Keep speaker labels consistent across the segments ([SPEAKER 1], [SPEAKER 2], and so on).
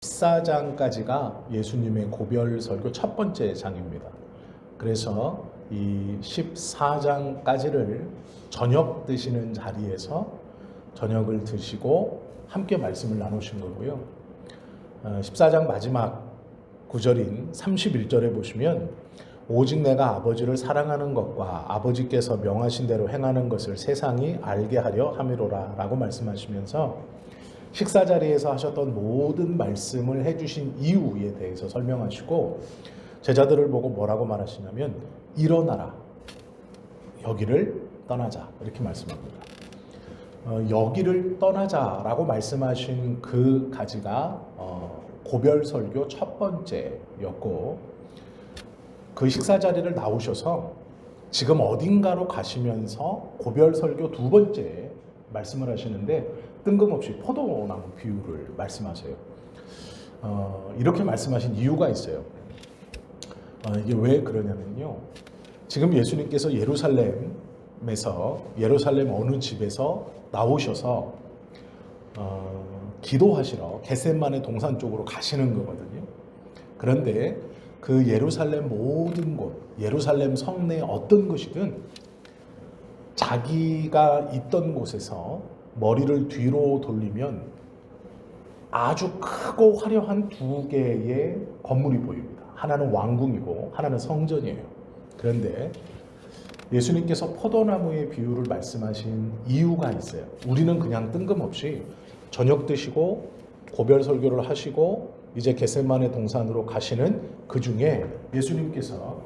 [SPEAKER 1] 14장까지가 예수님의 고별 설교 첫 번째 장입니다. 그래서 이 14장까지를 저녁 드시는 자리에서 저녁을 드시고 함께 말씀을 나누신 거고요. 14장 마지막 구절인 31절에 보시면 오직 내가 아버지를 사랑하는 것과 아버지께서 명하신 대로 행하는 것을 세상이 알게 하려 함이로라 라고 말씀하시면서 식사 자리에서 하셨던 모든 말씀을 해주신 이유에 대해서 설명하시고 제자들을 보고 뭐라고 말하시냐면 일어나라, 여기를 떠나자 이렇게 말씀합니다. 여기를 떠나자라고 말씀하신 그 가지가 고별 설교 첫 번째였고, 그 식사 자리를 나오셔서 지금 어딘가로 가시면서 고별 설교 두 번째 말씀을 하시는데 뜬금없이 포도나무 비유를 말씀하세요. 이렇게 말씀하신 이유가 있어요. 이게 왜 그러냐면요, 지금 예수님께서 예루살렘 어느 집에서 나오셔서 기도하시러 겟세마네 동산 쪽으로 가시는 거거든요. 그런데 그 예루살렘 모든 곳, 예루살렘 성내 어떤 것이든 자기가 있던 곳에서 머리를 뒤로 돌리면 아주 크고 화려한 두 개의 건물이 보입니다. 하나는 왕궁이고 하나는 성전이에요. 그런데 예수님께서 포도나무의 비유를 말씀하신 이유가 있어요. 우리는 그냥 뜬금없이 저녁 드시고 고별 설교를 하시고 이제 겟세마네 동산으로 가시는 그 중에 예수님께서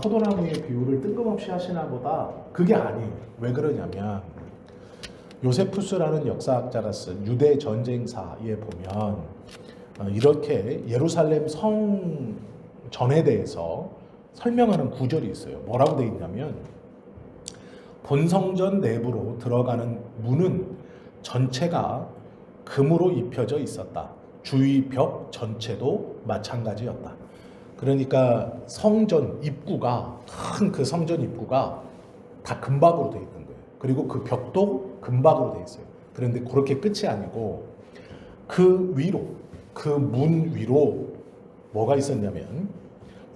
[SPEAKER 1] 포도나무의 비유를 뜬금없이 하시나 보다, 그게 아니에요. 왜 그러냐면 요세푸스라는 역사학자가 쓴 유대 전쟁사에 보면 이렇게 예루살렘 성전에 대해서 설명하는 구절이 있어요. 뭐라고 되어 있냐면 본성전 내부로 들어가는 문은 전체가 금으로 입혀져 있었다. 주위 벽 전체도 마찬가지였다. 그러니까 성전 입구가, 큰 그 성전 입구가 다 금박으로 되어 있던 거예요. 그리고 그 벽도 금박으로 되어 있어요. 그런데 그렇게 끝이 아니고 그 위로, 그 문 위로 뭐가 있었냐면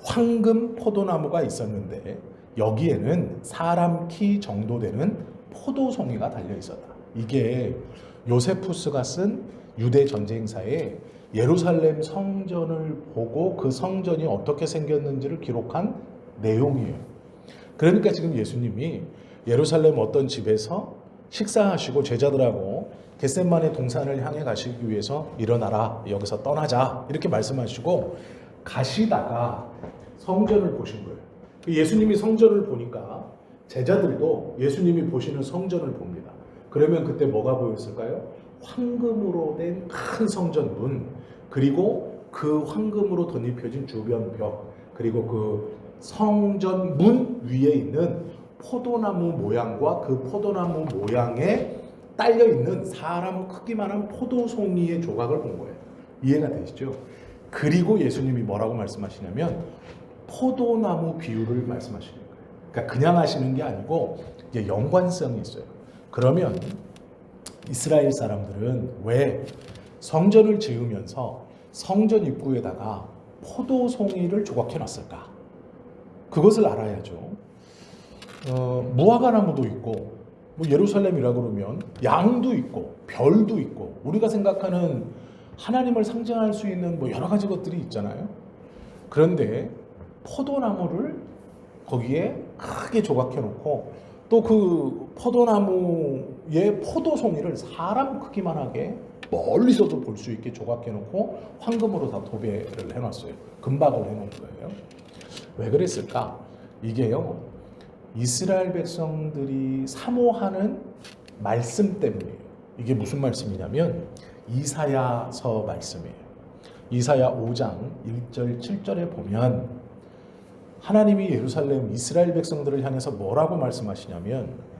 [SPEAKER 1] 황금 포도나무가 있었는데 여기에는 사람 키 정도 되는 포도송이가 달려 있었다. 이게 요세푸스가 쓴 유대 전쟁사에 예루살렘 성전을 보고 그 성전이 어떻게 생겼는지를 기록한 내용이에요. 그러니까 지금 예수님이 예루살렘 어떤 집에서 식사하시고 제자들하고 겟세마네 동산을 향해 가시기 위해서 일어나라, 여기서 떠나자 이렇게 말씀하시고 가시다가 성전을 보신 거예요. 예수님이 성전을 보니까 제자들도 예수님이 보시는 성전을 봅니다. 그러면 그때 뭐가 보였을까요? 황금으로 된 큰 성전 문, 그리고 그 황금으로 덧입혀진 주변 벽, 그리고 그 성전 문 위에 있는 포도나무 모양과 그 포도나무 모양에 딸려 있는 사람 크기만한 포도송이의 조각을 본 거예요. 이해가 되시죠? 그리고 예수님이 뭐라고 말씀하시냐면 포도나무 비유를 말씀하시는 거예요. 그러니까 그냥 하시는 게 아니고 이제 연관성이 있어요. 그러면 이스라엘 사람들은 왜 성전을 지으면서 성전 입구에다가 포도송이를 조각해 놨을까? 그것을 알아야죠. 무화과나무도 있고, 뭐 예루살렘이라 그러면 양도 있고 별도 있고 우리가 생각하는 하나님을 상징할 수 있는 뭐 여러 가지 것들이 있잖아요. 그런데 포도나무를 거기에 크게 조각해 놓고 또 그 포도나무의 포도송이를 사람 크기만하게 멀리서도 볼 수 있게 조각해 놓고 황금으로 다 도배를 해놨어요. 금박을 해놓은 거예요. 왜 그랬을까? 이게요, 이스라엘 백성들이 사모하는 말씀 때문이에요. 이게 무슨 말씀이냐면 이사야서 말씀이에요. 이사야 5장 1절 7절에 보면 하나님이 예루살렘 이스라엘 백성들을 향해서 뭐라고 말씀하시냐면,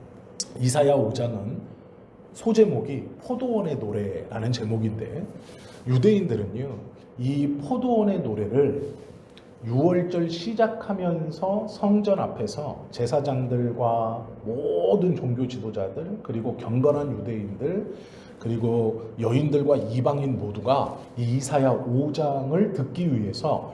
[SPEAKER 1] 이사야 5장은 소제목이 포도원의 노래라는 제목인데 유대인들은요 이 포도원의 노래를 6월절 시작하면서 성전 앞에서 제사장들과 모든 종교 지도자들 그리고 경건한 유대인들 그리고 여인들과 이방인 모두가 이 이사야 5장을 듣기 위해서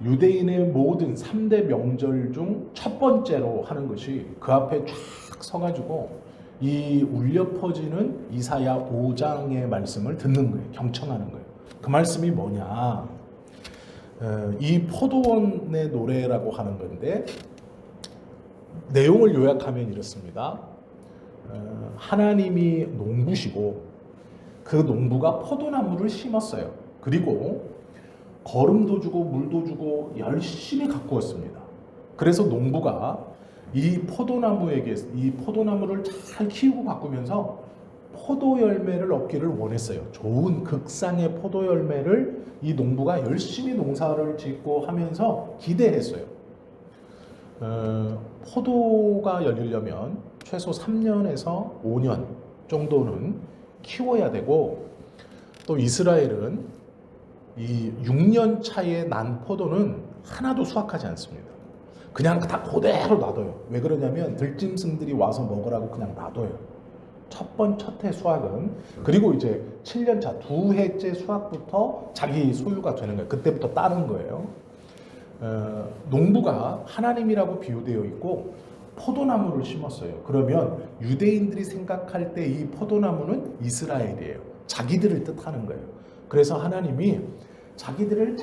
[SPEAKER 1] 유대인의 모든 3대 명절 중 첫 번째로 하는 것이 그 앞에 쫙 서가지고 이 울려 퍼지는 이사야 5장의 말씀을 듣는 거예요. 경청하는 거예요. 그 말씀이 뭐냐? 이 포도원의 노래라고 하는 건데 내용을 요약하면 이렇습니다. 하나님이 농부시고 그 농부가 포도나무를 심었어요. 그리고 거름도 주고 물도 주고 열심히 가꾸었습니다. 그래서 농부가 이 포도나무를 잘 키우고 가꾸면서 포도 열매를 얻기를 원했어요. 좋은 극상의 포도 열매를 이 농부가 열심히 농사를 짓고 하면서 기대했어요. 포도가 열리려면 최소 3년에서 5년 정도는 키워야 되고, 또 이스라엘은 이 6년 차에 난 포도는 하나도 수확하지 않습니다. 그냥 다 그대로 놔둬요. 왜 그러냐면 들짐승들이 와서 먹으라고 그냥 놔둬요. 첫 해 수확은. 그리고 이제 7년 차 2해째 수확부터 자기 소유가 되는 거예요. 그때부터 따는 거예요. 농부가 하나님이라고 비유되어 있고 포도나무를 심었어요. 그러면 유대인들이 생각할 때 이 포도나무는 이스라엘이에요. 자기들을 뜻하는 거예요. 그래서 하나님이 자기들을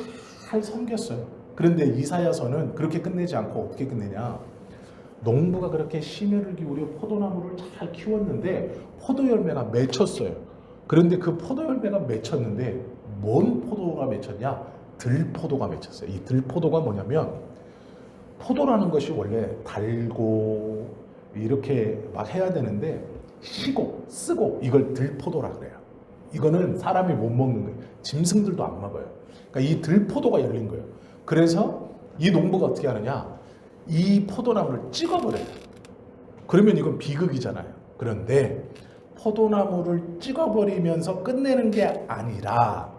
[SPEAKER 1] 잘 섬겼어요. 그런데 이사야서는 그렇게 끝내지 않고 어떻게 끝내냐? 농부가 그렇게 심혈을 기울여 포도나무를 잘 키웠는데 포도 열매가 맺혔어요. 그런데 그 포도 열매가 맺혔는데 뭔 포도가 맺혔냐? 들포도가 맺혔어요. 이 들포도가 뭐냐면, 포도라는 것이 원래 달고 이렇게 막 해야 되는데 시고 쓰고 이걸 들포도라 그래요. 이거는 사람이 못 먹는 거예요. 짐승들도 안 먹어요. 그러니까 이 들포도가 열린 거예요. 그래서 이 농부가 어떻게 하느냐? 이 포도나무를 찍어버려요. 그러면 이건 비극이잖아요. 그런데 포도나무를 찍어버리면서 끝내는 게 아니라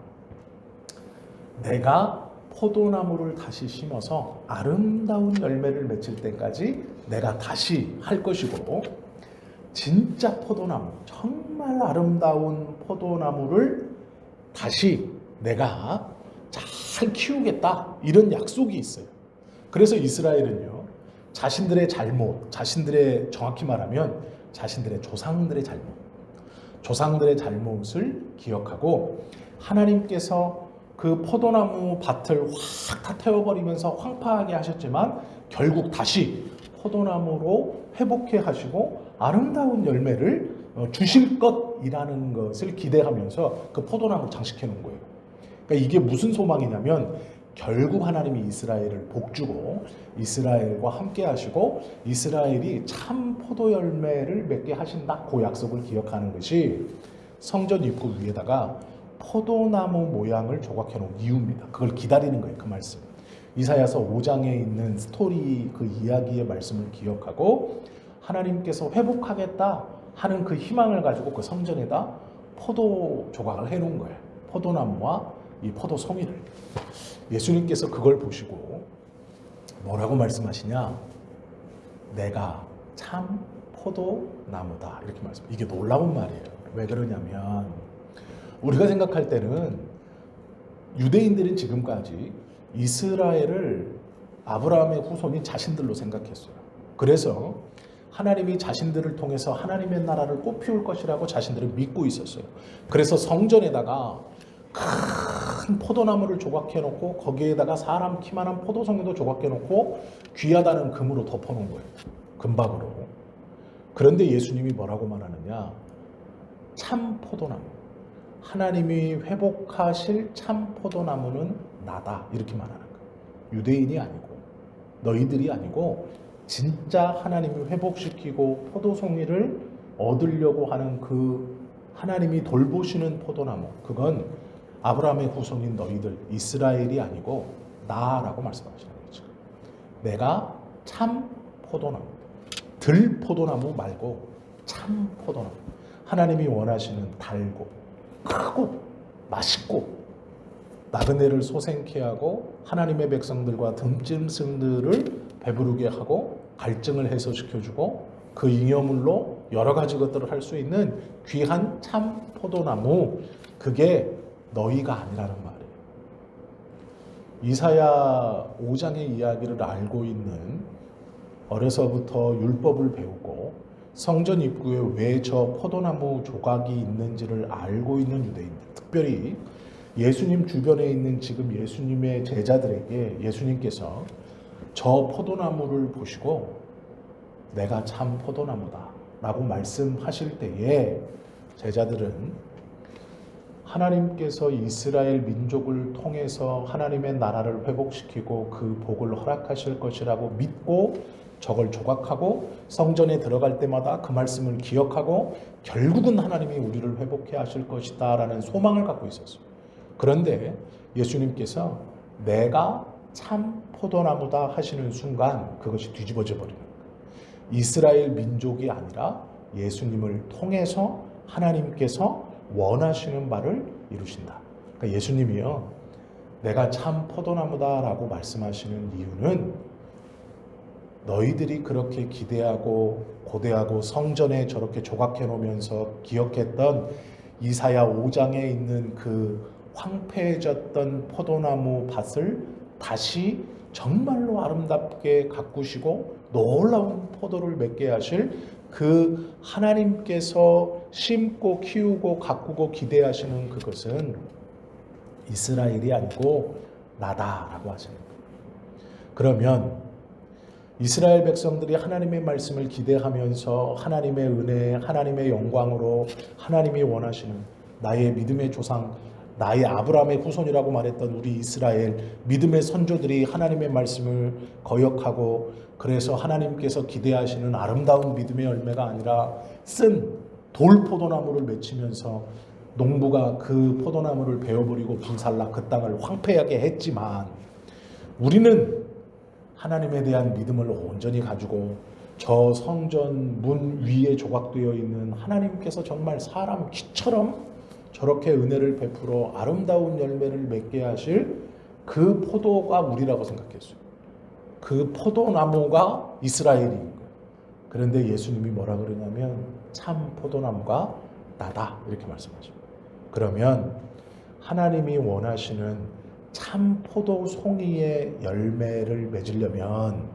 [SPEAKER 1] 내가 포도나무를 다시 심어서 아름다운 열매를 맺힐 때까지 내가 다시 할 것이고, 진짜 포도나무, 정말 아름다운 포도나무를 다시 내가 잘 키우겠다, 이런 약속이 있어요. 그래서 이스라엘은요, 자신들의 잘못, 정확히 말하면 자신들의 조상들의 잘못을 기억하고 하나님께서 그 포도나무 밭을 확 다 태워버리면서 황폐하게 하셨지만 결국 다시 포도나무로 회복해 하시고 아름다운 열매를 주실 것이라는 것을 기대하면서 그 포도나무를 장식해 놓은 거예요. 그러니까 이게 무슨 소망이냐면, 결국 하나님이 이스라엘을 복주고 이스라엘과 함께 하시고 이스라엘이 참 포도 열매를 맺게 하신다, 그 약속을 기억하는 것이 성전 입구 위에다가 포도나무 모양을 조각해 놓은 이유입니다. 그걸 기다리는 거예요. 그 말씀. 이사야서 5장에 있는 스토리, 그 이야기의 말씀을 기억하고 하나님께서 회복하겠다 하는 그 희망을 가지고 그 성전에다 포도 조각을 해 놓은 거예요. 포도나무와 이 포도송이를. 예수님께서 그걸 보시고 뭐라고 말씀하시냐? 내가 참 포도나무다, 이렇게 말씀해요. 이게 놀라운 말이에요. 왜 그러냐면, 우리가 생각할 때는 유대인들은 지금까지 이스라엘을 아브라함의 후손인 자신들로 생각했어요. 그래서 하나님이 자신들을 통해서 하나님의 나라를 꽃피울 것이라고 자신들을 믿고 있었어요. 그래서 성전에다가 큰 포도나무를 조각해 놓고 거기에다가 사람 키만한 포도송이도 조각해 놓고 귀하다는 금으로 덮어 놓은 거예요. 금박으로. 그런데 예수님이 뭐라고 말하느냐? 참 포도나무, 하나님이 회복하실 참 포도나무는 나다, 이렇게 말하는 거예요. 유대인이 아니고 너희들이 아니고 진짜 하나님이 회복시키고 포도송이를 얻으려고 하는 그 하나님이 돌보시는 포도나무, 그건 아브라함의 후손인 너희들, 이스라엘이 아니고 나라고 말씀하시는 거죠. 내가 참 포도나무, 들포도나무 말고 참 포도나무. 하나님이 원하시는 달고 크고 맛있고 나그네를 소생케 하고 하나님의 백성들과 등짐승들을 배부르게 하고 갈증을 해소시켜주고 그 잉여물로 여러 가지 것들을 할 수 있는 귀한 참 포도나무, 그게 너희가 아니라는 말이에요. 이사야 5장의 이야기를 알고 있는, 어려서부터 율법을 배우고 성전 입구에 왜 저 포도나무 조각이 있는지를 알고 있는 유대인들, 특별히 예수님 주변에 있는 지금 예수님의 제자들에게 예수님께서 저 포도나무를 보시고 내가 참 포도나무다 라고 말씀하실 때에 제자들은 하나님께서 이스라엘 민족을 통해서 하나님의 나라를 회복시키고 그 복을 허락하실 것이라고 믿고 저걸 조각하고 성전에 들어갈 때마다 그 말씀을 기억하고 결국은 하나님이 우리를 회복해 하실 것이다 라는 소망을 갖고 있었어요. 그런데 예수님께서 내가 참 포도나무다 하시는 순간 그것이 뒤집어져 버리는 거예요. 이스라엘 민족이 아니라 예수님을 통해서 하나님께서 원하시는 바를 이루신다. 그러니까 예수님이요, 내가 참 포도나무다라고 말씀하시는 이유는 너희들이 그렇게 기대하고 고대하고 성전에 저렇게 조각해 놓으면서 기억했던 이사야 5장에 있는 그 황폐해졌던 포도나무 밭을 다시 정말로 아름답게 가꾸시고 놀라운 포도를 맺게 하실 그 하나님께서 심고 키우고 가꾸고 기대하시는 그것은 이스라엘이 아니고 나다라고 하시는 거예요. 그러면 이스라엘 백성들이 하나님의 말씀을 기대하면서 하나님의 은혜, 하나님의 영광으로 하나님이 원하시는 나의 믿음의 조상, 나의 아브라함의 후손이라고 말했던 우리 이스라엘 믿음의 선조들이 하나님의 말씀을 거역하고 그래서 하나님께서 기대하시는 아름다운 믿음의 열매가 아니라 쓴 돌포도나무를 맺히면서 농부가 그 포도나무를 베어버리고 불살라 그 땅을 황폐하게 했지만 우리는 하나님에 대한 믿음을 온전히 가지고 저 성전 문 위에 조각되어 있는 하나님께서 정말 사람 귀처럼 저렇게 은혜를 베풀어 아름다운 열매를 맺게 하실 그 포도가 우리라고 생각했어요. 그 포도나무가 이스라엘인 거예요. 그런데 예수님이 뭐라 그러냐면 참 포도나무가 나다 이렇게 말씀하죠. 그러면 하나님이 원하시는 참 포도 송이의 열매를 맺으려면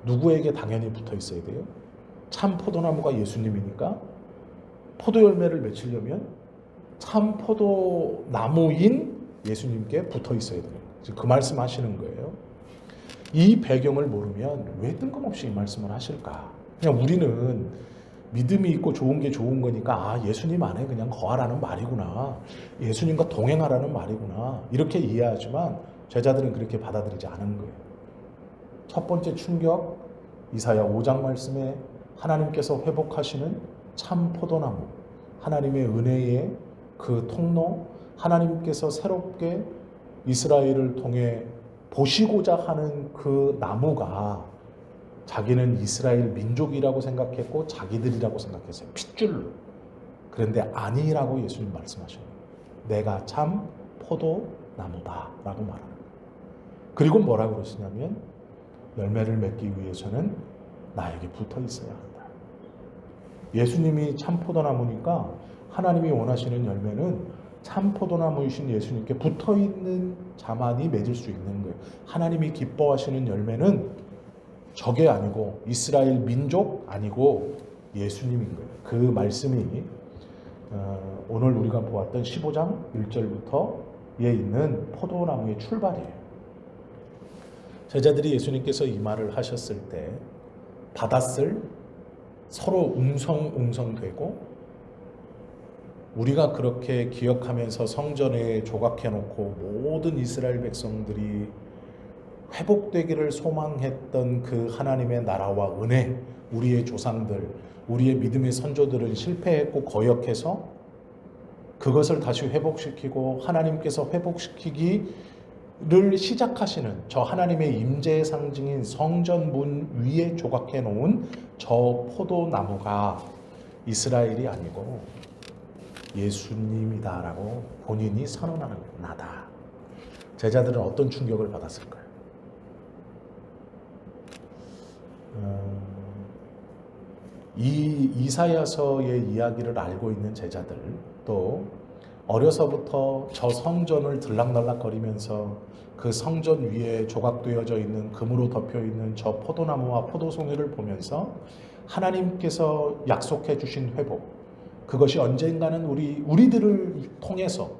[SPEAKER 1] 누구에게 당연히 붙어 있어야 돼요? 참 포도나무가 예수님이니까 포도 열매를 맺으려면 참 포도나무인 예수님께 붙어 있어야 돼요. 지금 그 말씀 하시는 거예요. 이 배경을 모르면 왜 뜬금없이 이 말씀을 하실까? 그냥 우리는 믿음이 있고 좋은 게 좋은 거니까 아 예수님 안에 그냥 거하라는 말이구나, 예수님과 동행하라는 말이구나 이렇게 이해하지만 제자들은 그렇게 받아들이지 않은 거예요. 첫 번째 충격, 이사야 5장 말씀에 하나님께서 회복하시는 참 포도나무, 하나님의 은혜의 그 통로, 하나님께서 새롭게 이스라엘을 통해 보시고자 하는 그 나무가 자기는 이스라엘 민족이라고 생각했고 자기들이라고 생각했어요. 핏줄로. 그런데 아니라고 예수님 말씀하셔요. 내가 참 포도나무다 라고 말하는 거예요. 그리고 뭐라고 그러시냐면 열매를 맺기 위해서는 나에게 붙어 있어야 한다. 예수님이 참 포도나무니까 하나님이 원하시는 열매는 참 포도나무이신 예수님께 붙어있는 자만이 맺을 수 있는 거예요. 하나님이 기뻐하시는 열매는 적이 아니고 이스라엘 민족 아니고 예수님인 거예요. 그 말씀이 오늘 우리가 보았던 15장 1절부터에 있는 포도나무의 출발이에요. 제자들이 예수님께서 이 말을 하셨을 때 받았을 서로 웅성웅성되고 우리가 그렇게 기억하면서 성전에 조각해놓고 모든 이스라엘 백성들이 회복되기를 소망했던 그 하나님의 나라와 은혜, 우리의 조상들, 우리의 믿음의 선조들은 실패했고 거역해서 그것을 다시 회복시키고 하나님께서 회복시키기를 시작하시는 저 하나님의 임재의 상징인 성전 문 위에 조각해 놓은 저 포도나무가 이스라엘이 아니고 예수님이다라고 본인이 선언하는 나다. 제자들은 어떤 충격을 받았을까요? 이 이사야서의 이야기를 알고 있는 제자들, 또 어려서부터 저 성전을 들락날락거리면서 그 성전 위에 조각되어져 있는 금으로 덮여 있는 저 포도나무와 포도송이를 보면서 하나님께서 약속해 주신 회복, 그것이 언젠가는 우리들을 통해서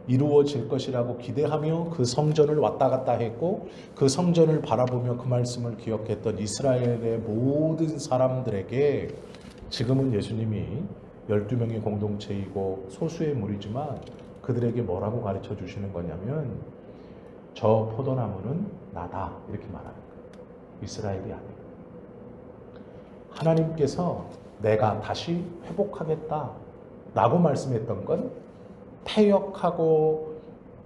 [SPEAKER 1] 이루어질 것이라고 기대하며 그 성전을 왔다 갔다 했고, 그 성전을 바라보며 그 말씀을 기억했던 이스라엘의 모든 사람들에게 지금은 예수님이 12명의 공동체이고 소수의 무리지만 그들에게 뭐라고 가르쳐 주시는 거냐면, 저 포도나무는 나다, 이렇게 말하는 거예요. 이스라엘이 아니고 하나님께서 내가 다시 회복하겠다 라고 말씀했던 건 패역하고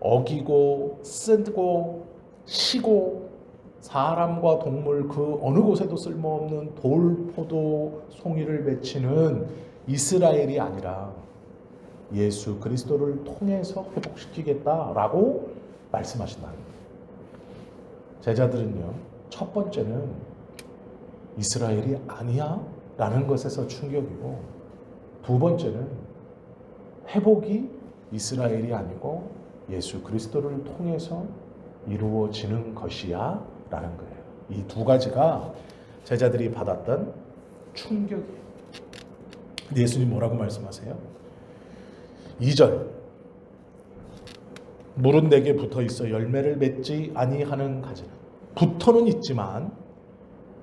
[SPEAKER 1] 어기고 쓰고 쉬고 사람과 동물 그 어느 곳에도 쓸모없는 돌포도 송이를 맺히는 이스라엘이 아니라 예수 그리스도를 통해서 회복시키겠다라고 말씀하신다는 거예요. 제자들은요, 첫 번째는 이스라엘이 아니야? 라는 것에서 충격이고, 두 번째는 회복이 이스라엘이 아니고 예수 그리스도를 통해서 이루어지는 것이야 라는 거예요. 이 두 가지가 제자들이 받았던 충격이에요. 근데 예수님 뭐라고 말씀하세요? 2절, 물은 내게 붙어 있어 열매를 맺지 아니하는 가지는, 붙어는 있지만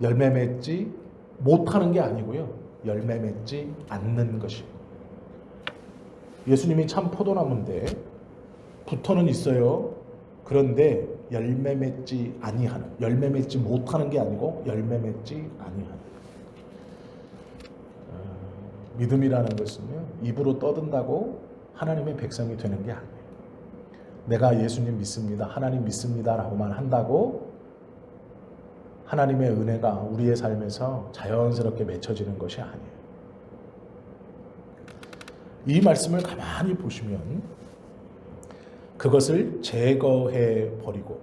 [SPEAKER 1] 열매 맺지 못하는 게 아니고요, 열매 맺지 않는 것이에요. 예수님이 참 포도나무인데 붙어는 있어요. 그런데 열매 맺지 아니하는, 열매 맺지 못하는 게 아니고 열매 맺지 아니하는. 믿음이라는 것은요, 입으로 떠든다고 하나님의 백성이 되는 게 아니에요. 내가 예수님 믿습니다, 하나님 믿습니다 라고만 한다고 하나님의 은혜가 우리의 삶에서 자연스럽게 맺혀지는 것이 아니에요. 이 말씀을 가만히 보시면 그것을 제거해 버리고,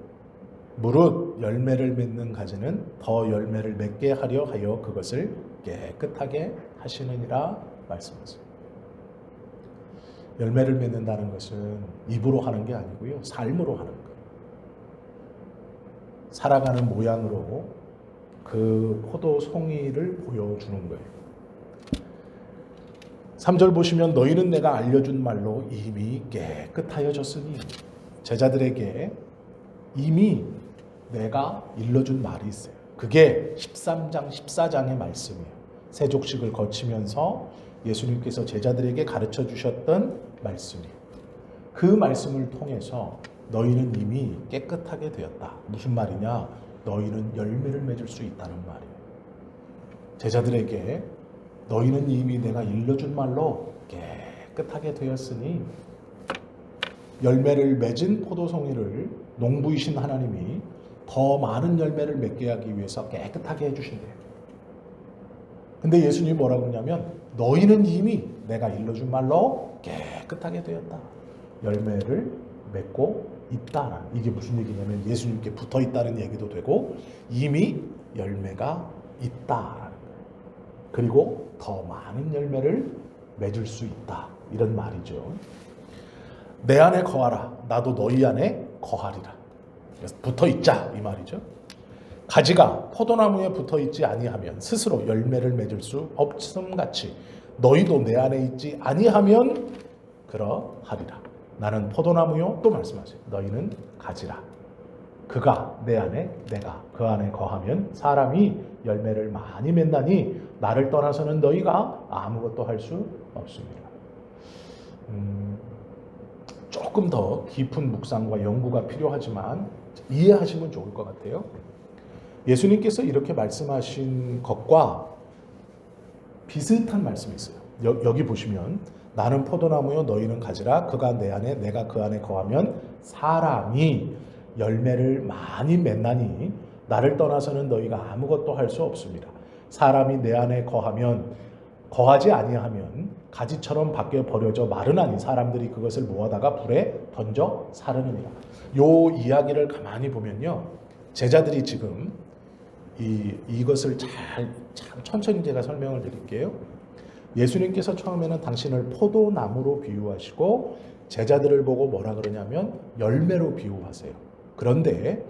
[SPEAKER 1] 무릇 열매를 맺는 가지는 더 열매를 맺게 하려 하여 그것을 깨끗하게 하시느니라 말씀하세요. 열매를 맺는다는 것은 입으로 하는 게 아니고요, 삶으로 하는 거예요. 살아가는 모양으로 그 포도 송이를 보여주는 거예요. 3절 보시면 너희는 내가 알려준 말로 이미 깨끗하여졌으니, 제자들에게 이미 내가 일러준 말이 있어요. 그게 13장 14장의 말씀이에요. 세족식을 거치면서 예수님께서 제자들에게 가르쳐 주셨던 말씀이에요. 그 말씀을 통해서 너희는 이미 깨끗하게 되었다. 무슨 말이냐? 너희는 열매를 맺을 수 있다는 말이에요. 제자들에게 너희는 이미 내가 일러준 말로 깨끗하게 되었으니, 열매를 맺은 포도송이를 농부이신 하나님이 더 많은 열매를 맺게 하기 위해서 깨끗하게 해주신대요. 근데 예수님이 뭐라고 하냐면 너희는 이미 내가 일러준 말로 깨끗하게 되었다. 열매를 맺고 있다. 이게 무슨 얘기냐면 예수님께 붙어 있다는 얘기도 되고 이미 열매가 있다라는 거예요. 그리고 더 많은 열매를 맺을 수 있다. 이런 말이죠. 내 안에 거하라. 나도 너희 안에 거하리라. 그래서 붙어 있자 이 말이죠. 가지가 포도나무에 붙어 있지 아니하면 스스로 열매를 맺을 수 없음같이 너희도 내 안에 있지 아니하면 그러하리라. 나는 포도나무요, 또 말씀하세요. 너희는 가지라. 그가 내 안에, 내가 그 안에 거하면 사람이 열매를 많이 맺나니 나를 떠나서는 너희가 아무것도 할 수 없습니다. 조금 더 깊은 묵상과 연구가 필요하지만 이해하시면 좋을 것 같아요. 예수님께서 이렇게 말씀하신 것과 비슷한 말씀이 있어요. 여기 보시면 나는 포도나무요 너희는 가지라. 그가 내 안에 내가 그 안에 거하면 사람이 열매를 많이 맺나니 나를 떠나서는 너희가 아무것도 할 수 없습니다. 사람이 내 안에 거하지 아니하면 가지처럼 밖에 버려져 마르나니 사람들이 그것을 모아다가 불에 던져 사르느니라. 요 이야기를 가만히 보면요, 제자들이 지금 이것을 참 천천히 제가 설명을 드릴게요. 예수님께서 처음에는 당신을 포도나무로 비유하시고 제자들을 보고 뭐라 그러냐면 열매로 비유하세요. 그런데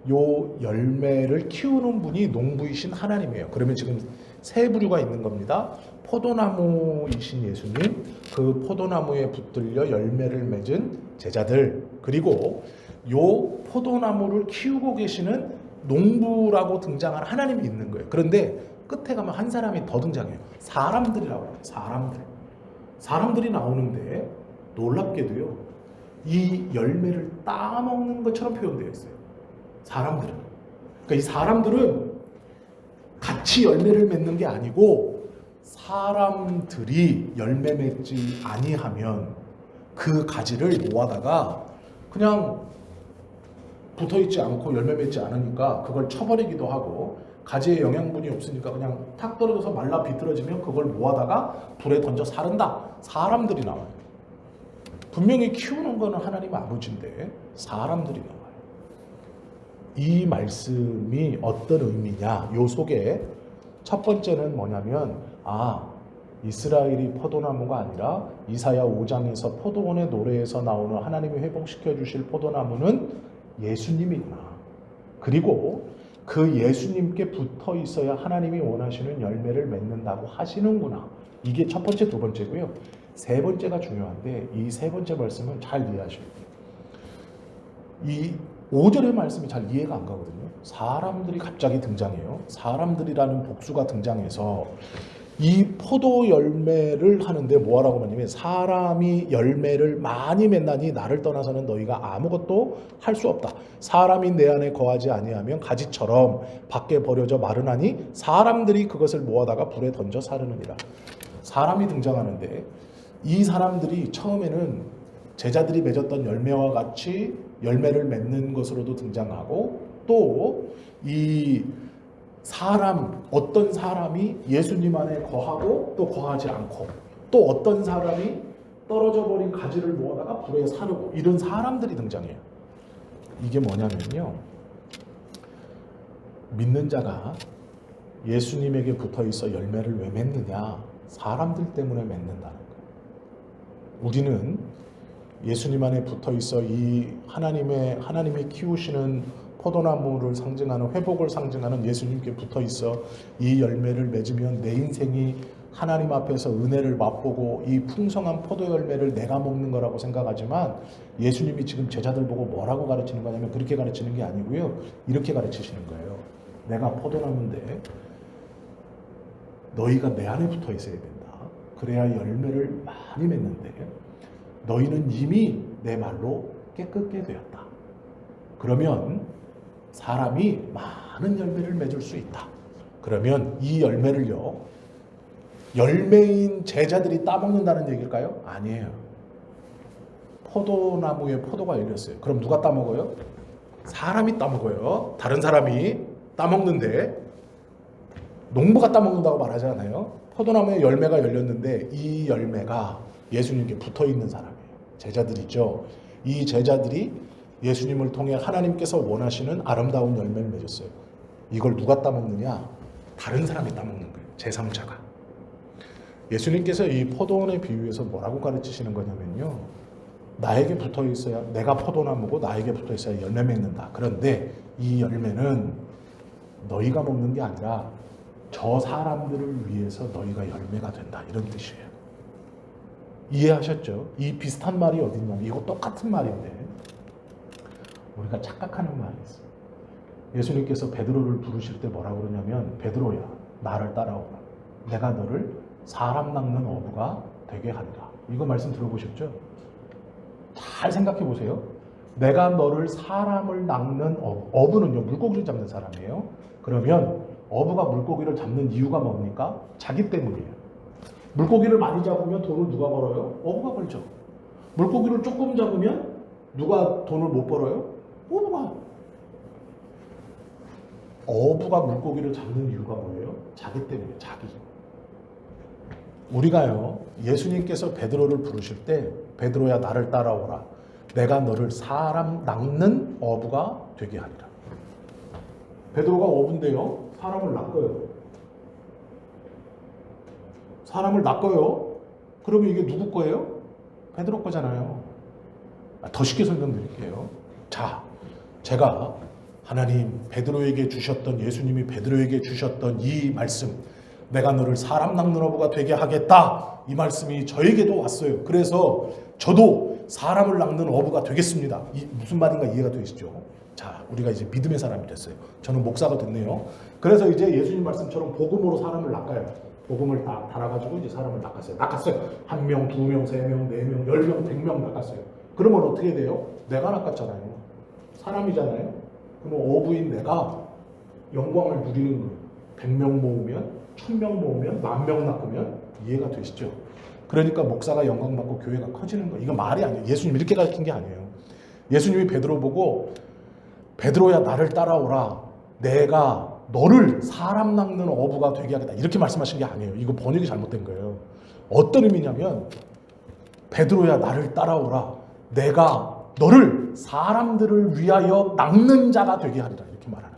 [SPEAKER 1] 요 열매를 키우는 분이 농부이신 하나님이에요. 그러면 지금 세 부류가 있는 겁니다. 포도나무이신 예수님, 그 포도나무에 붙들려 열매를 맺은 제자들, 그리고 요 포도나무를 키우고 계시는 농부라고 등장하는 하나님이 있는 거예요. 그런데 끝에 가면 한 사람이 더 등장해요. 사람들이라고 해요. 사람들이 나오는데 놀랍게도요, 이 열매를 따먹는 것처럼 표현되어 있어요. 사람들은. 그러니까 이 사람들은 같이 열매를 맺는 게 아니고 사람들이 열매 맺지 아니하면 그 가지를 모아다가 그냥 붙어있지 않고 열매 맺지 않으니까 그걸 쳐버리기도 하고, 가지에 영양분이 없으니까 그냥 탁 떨어져서 말라 비틀어지면 그걸 모아다가 불에 던져 사른다. 사람들이 나와요. 분명히 키우는 거는 하나님 아버지인데 사람들이 나와요. 이 말씀이 어떤 의미냐? 요 속에 첫 번째는 뭐냐면, 이스라엘이 포도나무가 아니라 이사야 5장에서 포도원의 노래에서 나오는 하나님이 회복시켜 주실 포도나무는 예수님이구나. 그리고 그 예수님께 붙어 있어야 하나님이 원하시는 열매를 맺는다고 하시는구나. 이게 첫 번째, 두 번째고요. 세 번째가 중요한데 이 세 번째 말씀은 잘 이해하셔야 돼요. 이 5절의 말씀이 잘 이해가 안 가거든요. 사람들이 갑자기 등장해요. 사람들이라는 복수가 등장해서 이 포도 열매를 하는데 뭐하라고 하냐면, 사람이 열매를 많이 맺나니 나를 떠나서는 너희가 아무것도 할 수 없다. 사람이 내 안에 거하지 아니하면 가지처럼 밖에 버려져 마르나니 사람들이 그것을 모아다가 불에 던져 사르느니라. 사람이 등장하는데 이 사람들이 처음에는 제자들이 맺었던 열매와 같이 열매를 맺는 것으로도 등장하고, 또 이 사람, 어떤 사람이 예수님 안에 거하고 또 거하지 않고, 또 어떤 사람이 떨어져 버린 가지를 모아다가 불에 사르고, 이런 사람들이 등장해요. 이게 뭐냐면요, 믿는 자가 예수님에게 붙어 있어 열매를 왜 맺느냐? 사람들 때문에 맺는다는 거예요. 우리는 예수님 안에 붙어 있어 이 하나님이 키우시는 포도나무를 상징하는, 회복을 상징하는 예수님께 붙어 있어 이 열매를 맺으면 내 인생이 하나님 앞에서 은혜를 맛보고 이 풍성한 포도 열매를 내가 먹는 거라고 생각하지만, 예수님이 지금 제자들 보고 뭐라고 가르치는 거냐면 그렇게 가르치는 게 아니고요, 이렇게 가르치시는 거예요. 내가 포도나무인데 너희가 내 안에 붙어 있어야 된다. 그래야 열매를 많이 맺는데 너희는 이미 내 말로 깨끗게 되었다. 그러면 사람이 많은 열매를 맺을 수 있다. 그러면 이 열매를요, 열매인 제자들이 따먹는다는 얘기일까요? 아니에요. 포도나무에 포도가 열렸어요. 그럼 누가 따먹어요? 사람이 따먹어요. 다른 사람이 따먹는데, 농부가 따먹는다고 말하지 않아요. 포도나무에 열매가 열렸는데 이 열매가 예수님께 붙어있는 사람이에요. 제자들이죠. 이 제자들이 예수님을 통해 하나님께서 원하시는 아름다운 열매를 맺었어요. 이걸 누가 따먹느냐? 다른 사람이 따먹는 거예요. 제3자가. 예수님께서 이 포도원의 비유에서 뭐라고 가르치시는 거냐면요, 나에게 붙어 있어야, 내가 포도나무고 나에게 붙어 있어야 열매 맺는다. 그런데 이 열매는 너희가 먹는 게 아니라 저 사람들을 위해서 너희가 열매가 된다. 이런 뜻이에요. 이해하셨죠? 이 비슷한 말이 어디 있냐면, 이거 똑같은 말인데 우리가 착각하는 말이 있어요. 예수님께서 베드로를 부르실 때 뭐라고 그러냐면, 베드로야, 나를 따라오라. 내가 너를 사람 낚는 어부가 되게 하리라. 이거 말씀 들어보셨죠? 잘 생각해 보세요. 내가 너를 사람을 낚는 어부는요, 물고기를 잡는 사람이에요. 그러면 어부가 물고기를 잡는 이유가 뭡니까? 자기 때문이에요. 물고기를 많이 잡으면 돈을 누가 벌어요? 어부가 벌죠. 물고기를 조금 잡으면 누가 돈을 못 벌어요? 어부가 물고기를 잡는 이유가 뭐예요? 자기 때문에, 자기. 우리가요, 예수님께서 베드로를 부르실 때 베드로야 나를 따라오라. 내가 너를 사람 낚는 어부가 되게 하리라. 베드로가 어부인데요, 사람을 낚아요. 사람을 낚아요. 그러면 이게 누구 거예요? 베드로 거잖아요. 더 쉽게 설명드릴게요. 자, 제가 하나님 베드로에게 주셨던, 예수님이 베드로에게 주셨던 이 말씀, 내가 너를 사람 낚는 어부가 되게 하겠다, 이 말씀이 저에게도 왔어요. 그래서 저도 사람을 낚는 어부가 되겠습니다. 무슨 말인가 이해가 되시죠? 자, 우리가 이제 믿음의 사람이 됐어요. 저는 목사가 됐네요. 그래서 이제 예수님 말씀처럼 복음으로 사람을 낚아요. 복음을 다 달아가지고 이제 사람을 낚았어요. 1명, 2명, 3명, 4명, 10명, 100명 낚았어요. 그러면 어떻게 돼요? 내가 낚았잖아요. 사람이잖아요. 그럼 어부인 내가 영광을 누리는 거예요. 100명 모으면, 1000명 모으면, 10,000명 낚으면 이해가 되시죠? 그러니까 목사가 영광받고 교회가 커지는 거예요. 이거 말이 아니에요. 예수님 이렇게 가르친 게 아니에요. 예수님이 베드로 보고 베드로야 나를 따라오라. 내가 너를 사람 낚는 어부가 되게 하겠다. 이렇게 말씀하신 게 아니에요. 이거 번역이 잘못된 거예요. 어떤 의미냐면 베드로야 나를 따라오라. 내가 너를 사람들을 위하여 낚는 자가 되게 하리라. 이렇게 말하는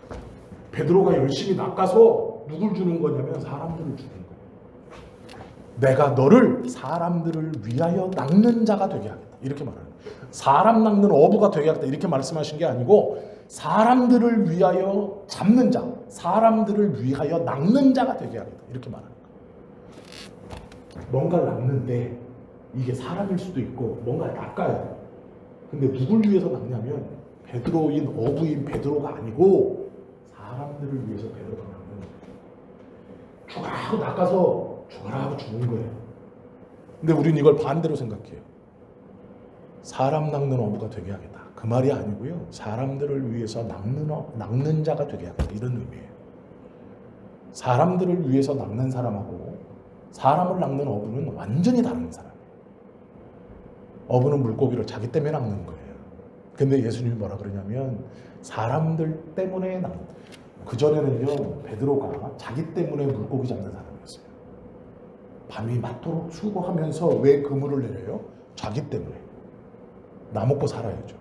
[SPEAKER 1] 거예요. 베드로가 열심히 낚아서 누굴 주는 거냐면 사람들을 주는 거예요. 내가 너를 사람들을 위하여 낚는 자가 되게 하겠다. 이렇게 말하는 거예요. 사람 낚는 어부가 되게 하겠다. 이렇게 말씀하신 게 아니고 사람들을 위하여 잡는 자, 사람들을 위하여 낚는 자가 되게 하겠다. 이렇게 말하는 거예요. 뭔가를 낚는데 이게 사람일 수도 있고 뭔가를 낚아요. 근데 누굴 위해서 낚냐면 베드로인 어부인 베드로가 아니고 사람들을 위해서 베드로가 낚는 거예요. 죽어라 하고 낚아서 죽어라 하고 죽은 거예요. 근데 우리는 이걸 반대로 생각해요. 사람 낚는 어부가 되게 하겠다. 그 말이 아니고요. 사람들을 위해서 낚는 자가 되게 하겠다. 이런 의미예요. 사람들을 위해서 낚는 사람하고 사람을 낚는 어부는 완전히 다른 사람이에요. 어부는 물고기를 자기 때문에 낚는 거예요. 근데 예수님이 뭐라 그러냐면 사람들 때문에 낚는. 그전에는요. 베드로가 자기 때문에 물고기 잡는 사람이었어요. 밤이 맞도록 수고하면서 왜 그물을 내려요? 자기 때문에. 나 먹고 살아야죠.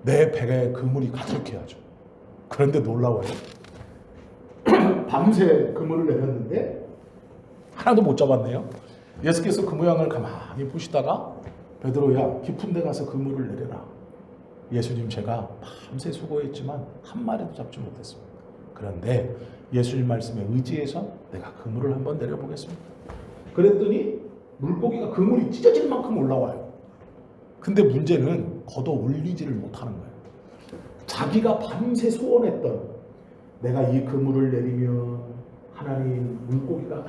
[SPEAKER 1] 내 배에 그물이 가득해야죠. 그런데 놀라워요. 밤새 그물을 내렸는데 하나도 못 잡았네요. 예수께서 그 모양을 가만히 보시다가 베드로야 깊은 데 가서 그물을 내려라. 예수님 제가 밤새 수고했지만 한 마리도 잡지 못했습니다. 그런데 예수님 말씀에 의지해서 내가 그물을 한번 내려보겠습니다. 그랬더니 물고기가 그물이 찢어질 만큼 올라와요. 근데 문제는 걷어 올리지를 못하는 거예요. 자기가 밤새 소원했던 내가 이 그물을 내리면 하나님 물고기가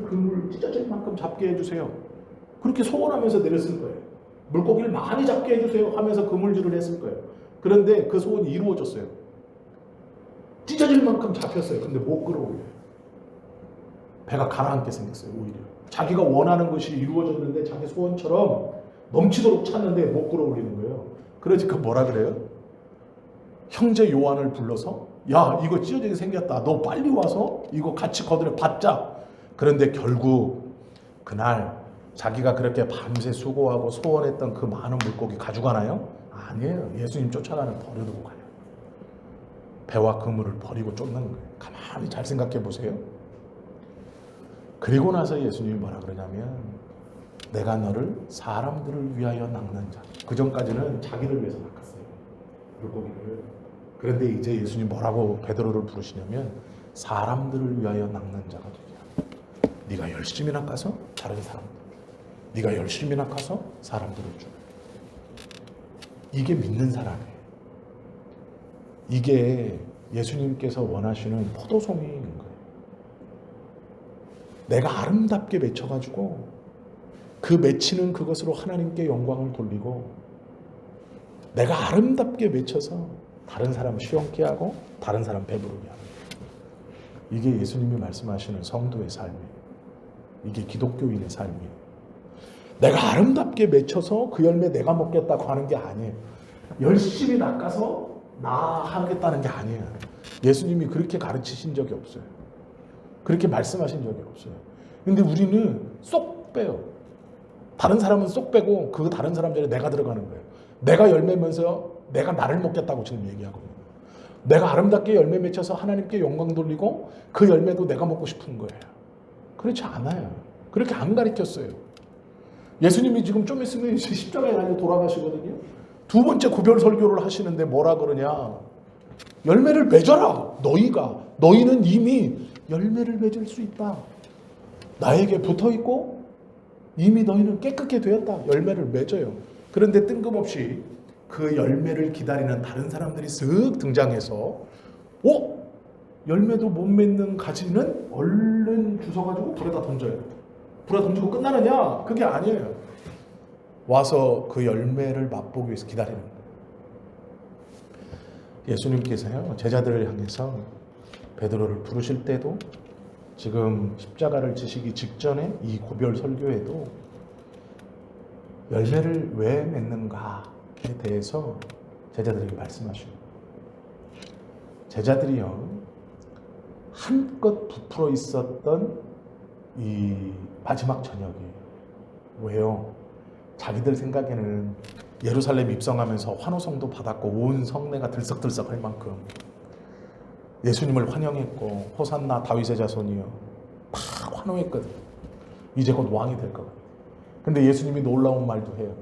[SPEAKER 1] 그물을 찢어질 만큼 잡게 해주세요. 그렇게 소원하면서 내렸을 거예요. 물고기를 많이 잡게 해주세요 하면서 그물질을 했을 거예요. 그런데 그 소원이 이루어졌어요. 찢어질 만큼 잡혔어요. 근데 못 끌어올려요. 배가 가라앉게 생겼어요. 오히려 자기가 원하는 것이 이루어졌는데 자기 소원처럼 넘치도록 찼는데 못 끌어올리는 거예요. 그러니까 뭐라 그래요? 형제 요한을 불러서 야 이거 찢어지게 생겼다. 너 빨리 와서 이거 같이 거들어 받자. 그런데 결국 그날 자기가 그렇게 밤새 수고하고 소원했던 그 많은 물고기 가져가나요? 아니에요. 예수님 쫓아가는 버려두고 가요. 배와 그물을 버리고 쫓는 거예요. 가만히 잘 생각해 보세요. 그리고 나서 예수님이 뭐라 그러냐면 내가 너를 사람들을 위하여 낚는 자. 그 전까지는 자기를 위해서 낚았어요. 물고기를. 그런데 이제 예수님 뭐라고 베드로를 부르시냐면 사람들을 위하여 낚는 자가 되게. 네가 열심히 낚아서 다른 사람들. 네가 열심히 낚아서 사람들을 줘. 이게 믿는 사람이에요. 이게 예수님께서 원하시는 포도송이인 거예요. 내가 아름답게 맺혀가지고 그 맺히는 그것으로 하나님께 영광을 돌리고 내가 아름답게 맺혀서 다른 사람 쉬엄게 하고 다른 사람 배부르게 하고 이게 예수님이 말씀하시는 성도의 삶이에요. 이게 기독교인의 삶이에요. 내가 아름답게 맺혀서 그 열매 내가 먹겠다고 하는 게 아니에요. 열심히 낚아서 나 하겠다는 게 아니에요. 예수님이 그렇게 가르치신 적이 없어요. 그렇게 말씀하신 적이 없어요. 근데 우리는 쏙 빼요. 다른 사람은 쏙 빼고 그 다른 사람 전에 내가 들어가는 거예요. 내가 열매면서 내가 나를 먹겠다고 지금 얘기하거든요. 내가 아름답게 열매 맺혀서 하나님께 영광 돌리고 그 열매도 내가 먹고 싶은 거예요. 그렇지 않아요. 그렇게 안 가르쳤어요. 예수님이 지금 좀 있으면 십자가에 달려 돌아가시거든요. 두 번째 구별 설교를 하시는데 뭐라 그러냐? 열매를 맺어라. 너희는 이미 열매를 맺을 수 있다. 나에게 붙어 있고 이미 너희는 깨끗게 되었다. 열매를 맺어요. 그런데 뜬금없이 그 열매를 기다리는 다른 사람들이 쓱 등장해서 열매도 못 맺는 가지는 얼른 주워가지고 불에다 던져요. 불에 던지고 끝나느냐? 그게 아니에요. 와서 그 열매를 맛보기 위해서 기다리는 거예요. 예수님께서요, 제자들을 향해서 베드로를 부르실 때도 지금 십자가를 지시기 직전에 이 고별 설교에도 열매를 왜 맺는가에 대해서 제자들에게 말씀하시고, 제자들이요 한껏 부풀어 있었던 이 마지막 저녁이에요. 왜요? 자기들 생각에는 예루살렘 입성하면서 환호성도 받았고 온 성내가 들썩들썩 할 만큼 예수님을 환영했고 호산나 다윗의 자손이요 막 환호했거든. 이제 곧 왕이 될 것 같아. 근데 예수님이 놀라운 말도 해요.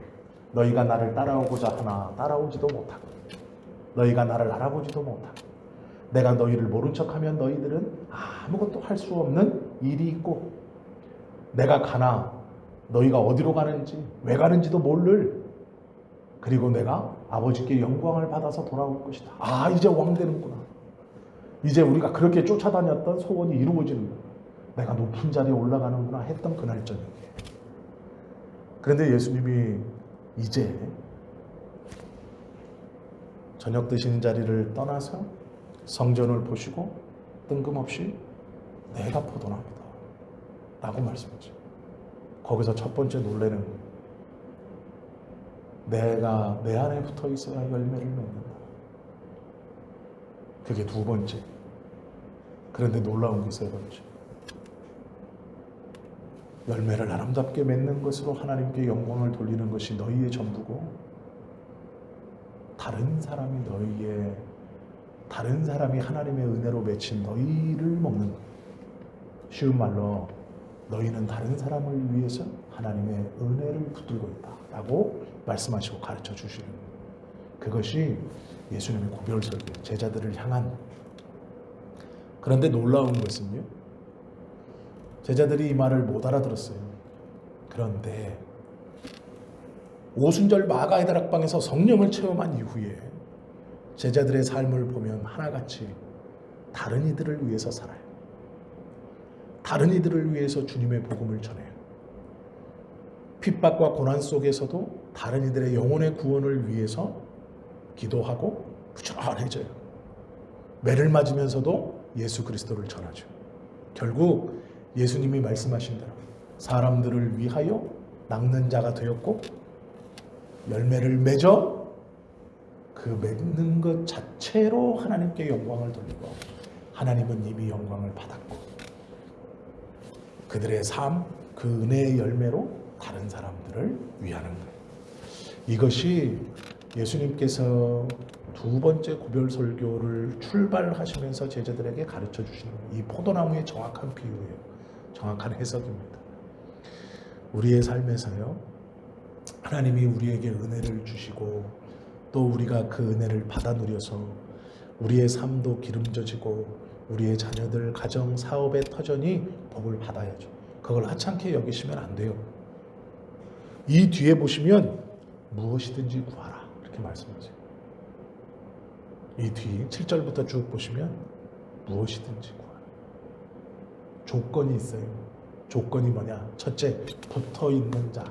[SPEAKER 1] 너희가 나를 따라오고자 하나 따라오지도 못하고 너희가 나를 알아보지도 못하고 내가 너희를 모른 척하면 너희들은 아무것도 할 수 없는 일이 있고 내가 가나 너희가 어디로 가는지 왜 가는지도 모를. 그리고 내가 아버지께 영광을 받아서 돌아올 것이다. 이제 왕 되는구나. 이제 우리가 그렇게 쫓아다녔던 소원이 이루어지는구나. 내가 높은 자리에 올라가는구나 했던 그날 저녁에. 그런데 예수님이 이제 저녁 드시는 자리를 떠나서 성전을 보시고 뜬금없이 내가 포도나무다 라고 말씀하죠. 거기서 첫 번째 놀라는 거예요. 내가 내 안에 붙어 있어야 열매를 맺는다. 그게 두 번째. 그런데 놀라운 게 세 번째. 열매를 아름답게 맺는 것으로 하나님께 영광을 돌리는 것이 너희의 전부고 다른 사람이 하나님의 은혜로 맺힌 너희를 먹는 거예요. 쉬운 말로 너희는 다른 사람을 위해서 하나님의 은혜를 붙들고 있다 라고 말씀하시고 가르쳐 주시는 거예요. 그것이 예수님의 고별설교, 제자들을 향한. 그런데 놀라운 것은요, 제자들이 이 말을 못 알아들었어요. 그런데 오순절 마가의 다락방에서 성령을 체험한 이후에 제자들의 삶을 보면 하나같이 다른 이들을 위해서 살아요. 다른 이들을 위해서 주님의 복음을 전해요. 핍박과 고난 속에서도 다른 이들의 영혼의 구원을 위해서 기도하고 부지런해져요. 매를 맞으면서도 예수 그리스도를 전하죠. 결국 예수님이 말씀하신 대로 사람들을 위하여 낚는 자가 되었고 열매를 맺어 그 맺는 것 자체로 하나님께 영광을 돌리고 하나님은 이미 영광을 받았고 그들의 삶, 그 은혜의 열매로 다른 사람들을 위하는 거예요. 이것이 예수님께서 두 번째 고별 설교를 출발하시면서 제자들에게 가르쳐 주시는 이 포도나무의 정확한 비유예요. 정확한 해석입니다. 우리의 삶에서요, 하나님이 우리에게 은혜를 주시고 또 우리가 그 은혜를 받아 누려서 우리의 삶도 기름져지고 우리의 자녀들, 가정, 사업의 터전이 복을 받아야죠. 그걸 하찮게 여기시면 안 돼요. 이 뒤에 보시면 무엇이든지 구하라 이렇게 말씀하세요. 이 뒤 7절부터 쭉 보시면 무엇이든지 구하라. 조건이 있어요. 조건이 뭐냐? 첫째, 붙어있는 자.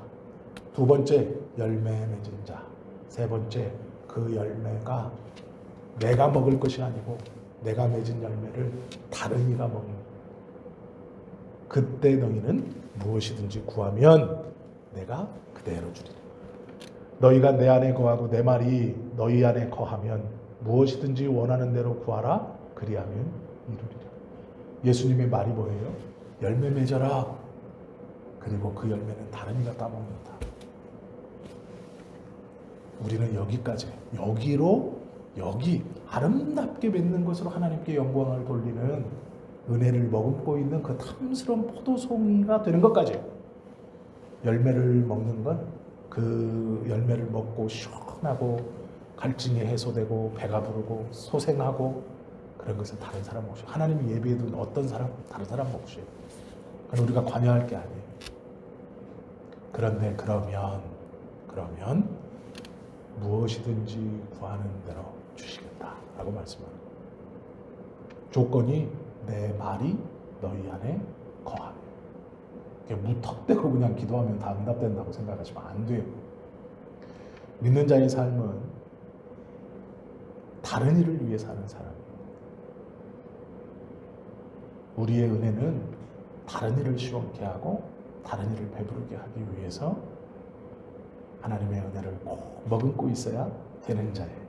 [SPEAKER 1] 두 번째, 열매 맺은 자. 세 번째, 그 열매가 내가 먹을 것이 아니고 내가 맺은 열매를 다른 이가 먹는. 그때 너희는 무엇이든지 구하면 내가 그대로 주리라. 너희가 내 안에 거하고 내 말이 너희 안에 거하면 무엇이든지 원하는 대로 구하라. 그리하면 이루리라. 예수님의 말이 뭐예요? 열매 맺어라. 그리고 그 열매는 다른 이가 따먹는다. 우리는 여기까지, 여기로 여기 아름답게 맺는 것으로 하나님께 영광을 돌리는 은혜를 머금고 있는 그 탐스러운 포도송이가 되는 것까지. 열매를 먹는 건 그 열매를 먹고 시원하고 갈증이 해소되고 배가 부르고 소생하고 그런 것은 다른 사람 몫이에요. 하나님이 예비해 둔 어떤 사람? 다른 사람 몫이에요. 그건 우리가 관여할 게 아니에요. 그런데 그러면 무엇이든지 구하는 대로 주시겠다라고 말씀합니다. 조건이 내 말이 너희 안에 거하며. 무턱대고 그냥 기도하면 다 응답된다고 생각하시면 안 돼요. 믿는 자의 삶은 다른 일을 위해 사는 사람이에요. 우리의 은혜는 다른 일을 시원케 하고 다른 일을 배부르게 하기 위해서 하나님의 은혜를 꼭 머금고 있어야 되는 자예요.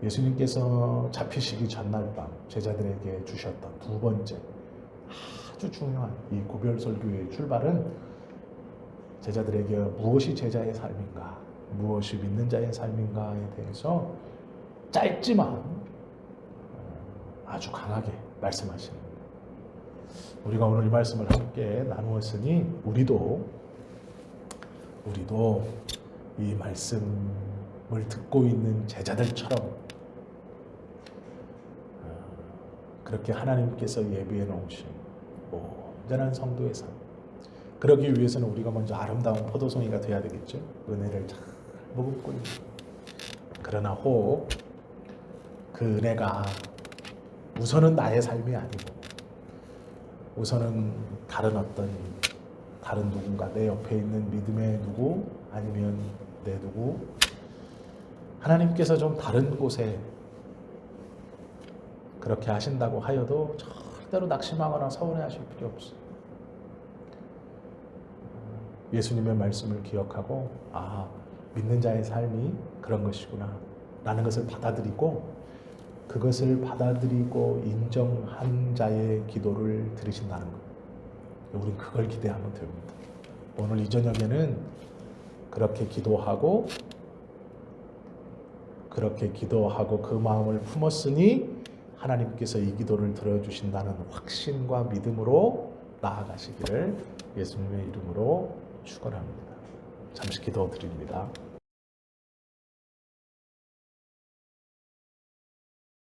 [SPEAKER 1] 예수님께서 잡히시기 전날 밤 제자들에게 주셨던 두 번째 아주 중요한 이 고별설교의 출발은 제자들에게 무엇이 제자의 삶인가, 무엇이 믿는 자의 삶인가에 대해서 짧지만 아주 강하게 말씀하시는 거예요. 우리가 오늘 이 말씀을 함께 나누었으니 우리도 이 말씀을 듣고 있는 제자들처럼 그렇게 하나님께서 예비해 놓으신 온전한 성도의 삶, 그러기 위해서는 우리가 먼저 아름다운 포도송이가 돼야 되겠죠. 은혜를 잘 머금고 있는. 그러나 혹 그 은혜가 우선은 나의 삶이 아니고 우선은 다른 누군가, 내 옆에 있는 믿음의 누구 아니면 내 누구, 하나님께서 좀 다른 곳에 그렇게 하신다고 하여도 절대로 낙심하거나 서운해하실 필요 없어요. 예수님의 말씀을 기억하고 믿는 자의 삶이 그런 것이구나 라는 것을 받아들이고, 그것을 받아들이고 인정한 자의 기도를 들으신다는 것, 우리는 그걸 기대하면 됩니다. 오늘 이 저녁에는 그렇게 기도하고 그 마음을 품었으니 하나님께서 이 기도를 들어주신다는 확신과 믿음으로 나아가시기를 예수님의 이름으로 축원합니다. 잠시 기도드립니다.